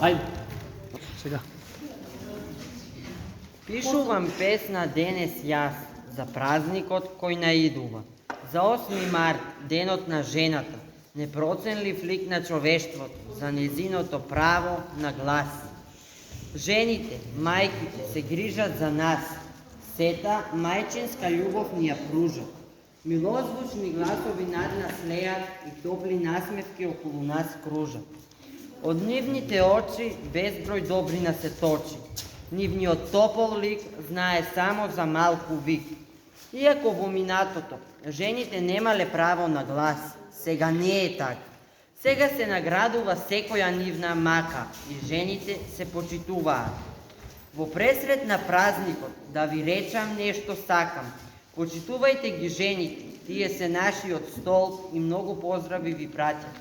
Ајде. Сега. Пишувам песна денес јас за празникот кој наидува. За 8 март, денот на жената, непроценлив лик на човештвото, за незиното право на глас. Жените, мајките се грижат за нас, сета мајчинска љубов ни ја пружат. Милозвучни гласови над нас леат и топли насмевки околу нас кружат. Од нивните очи безброј добрина се точи. Нивниот топол лик знае само за малку вик. Иако во минатото жените немале право на глас, сега не е така. Сега се наградува секоја нивна мака и жените се почитуваат. Во пресрет на празникот да ви речам нешто сакам. Почитувајте ги жените, тие се нашиот столб и многу поздрави ви пратят.